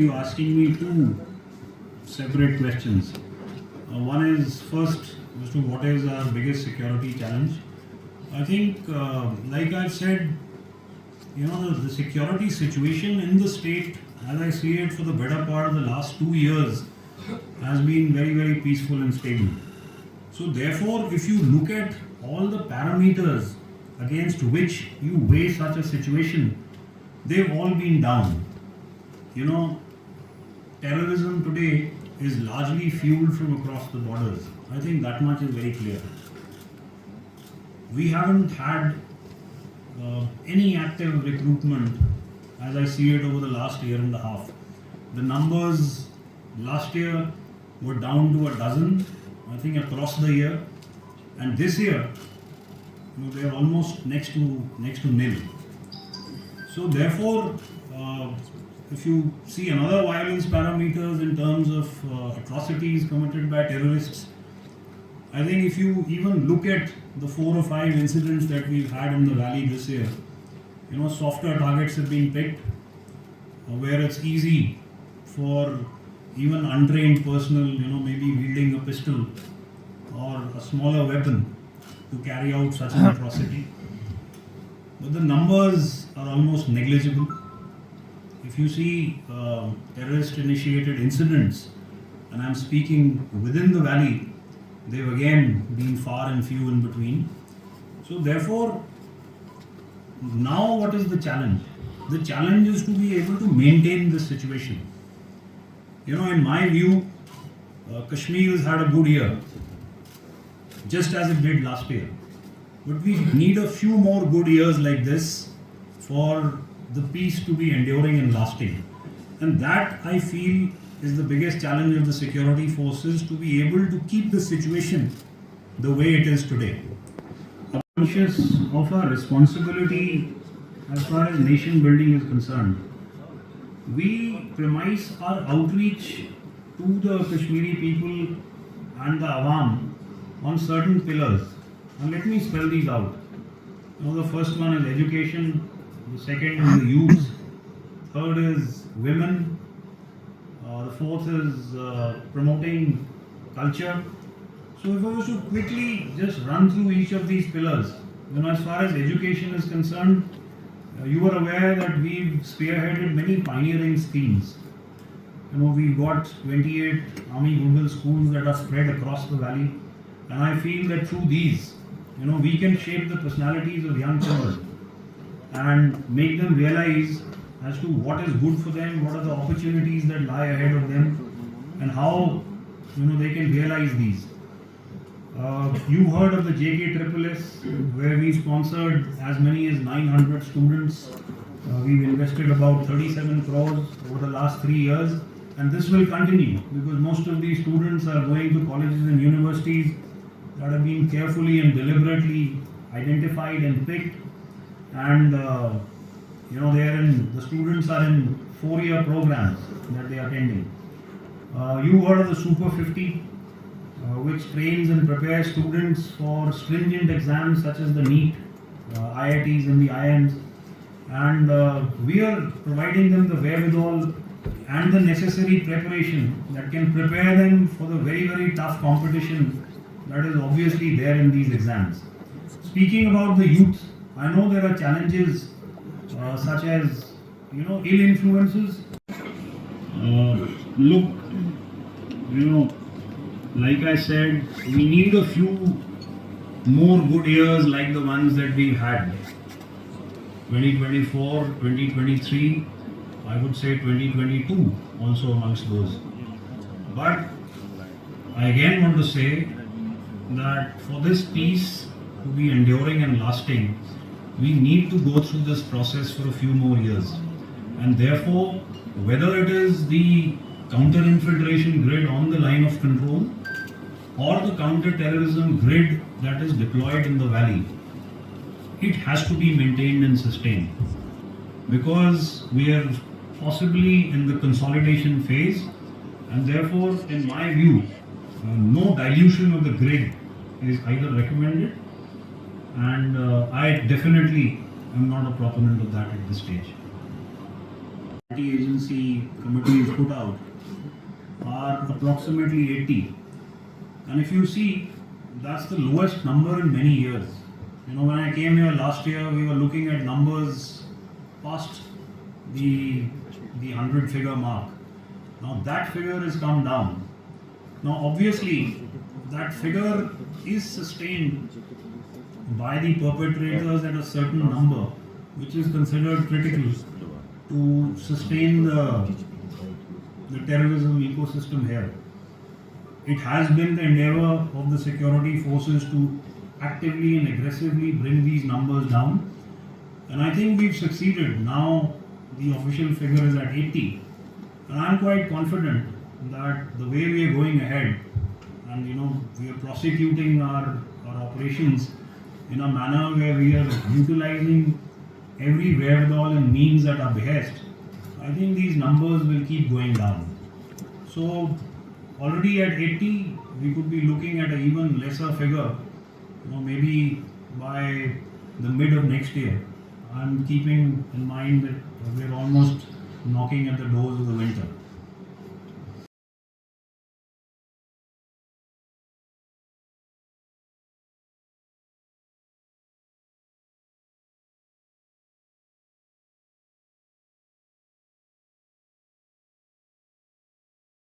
You asking me two separate questions. One is first as to what is our biggest security challenge. I think, like I've said, the security situation in the state, as I see it, for the better part of the last 2 years, has been very, very peaceful and stable. So, therefore, if you look at all the parameters against which you weigh such a situation, they've all been down. Terrorism today is largely fueled from across the borders. I think that much is very clear. We haven't had any active recruitment as I see it over the last year and a half. The numbers last year were down to a dozen, I think, across the year, and this year, they are almost next to nil. So therefore, if you see another violence parameters in terms of atrocities committed by terrorists, I think if you even look at the 4 or 5 incidents that we've had in the valley this year, softer targets have been picked, where it's easy for even untrained personnel, maybe wielding a pistol or a smaller weapon to carry out such an atrocity. But the numbers are almost negligible. If you see terrorist initiated incidents, and I'm speaking within the valley, they've again been far and few in between. So therefore, now what is the challenge? The challenge is to be able to maintain this situation. In my view, Kashmir has had a good year, just as it did last year. But we need a few more good years like this for the peace to be enduring and lasting. And that, I feel, is the biggest challenge of the security forces, to be able to keep the situation the way it is today. I'm conscious of our responsibility as far as nation building is concerned. We premise our outreach to the Kashmiri people and the Awam on certain pillars. And let me spell these out. The first one is education, the second is the youth, third is women, the fourth is promoting culture. So if I was to quickly just run through each of these pillars, as far as education is concerned, you are aware that we've spearheaded many pioneering schemes. We've got 28 Army Rural schools that are spread across the valley, and I feel that through these, we can shape the personalities of young children and make them realize as to what is good for them, what are the opportunities that lie ahead of them, and how they can realize these. You've heard of the JKSSS, where we sponsored as many as 900 students. We've invested about 37 crores over the last 3 years, and this will continue because most of these students are going to colleges and universities that have been carefully and deliberately identified and picked, and the students are in 4-year programs that they are attending. You heard of the Super 50, which trains and prepares students for stringent exams such as the NEET, IITs and the IIMs, and we are providing them the wherewithal and the necessary preparation that can prepare them for the very, very tough competition that is obviously there in these exams. Speaking about the youth, I know there are challenges such as ill influences. Look, like I said, we need a few more good years like the ones that we've had. 2024, 2023, I would say 2022 also amongst those. But I again want to say that for this peace to be enduring and lasting, we need to go through this process for a few more years. And therefore, whether it is the counter-infiltration grid on the line of control or the counter-terrorism grid that is deployed in the valley, it has to be maintained and sustained, because we are possibly in the consolidation phase, and therefore, in my view, no dilution of the grid is either recommended, and I definitely am not a proponent of that at this stage. Agency committees put out are approximately 80. And if you see, that's the lowest number in many years. You know, when I came here last year, we were looking at numbers past the 100-figure mark. Now that figure has come down. Now obviously, that figure is sustained by the perpetrators at a certain number, which is considered critical to sustain the terrorism ecosystem here. It has been the endeavor of the security forces to actively and aggressively bring these numbers down, and I think we've succeeded. Now the official figure is at 80, and I'm quite confident that the way we are going ahead, and you know, we are prosecuting our operations in a manner where we are utilizing every wherewithal and means at our behest, I think these numbers will keep going down. So already at 80, we could be looking at an even lesser figure, you know, maybe by the mid of next year. I'm keeping in mind that we're almost knocking at the doors of the winter.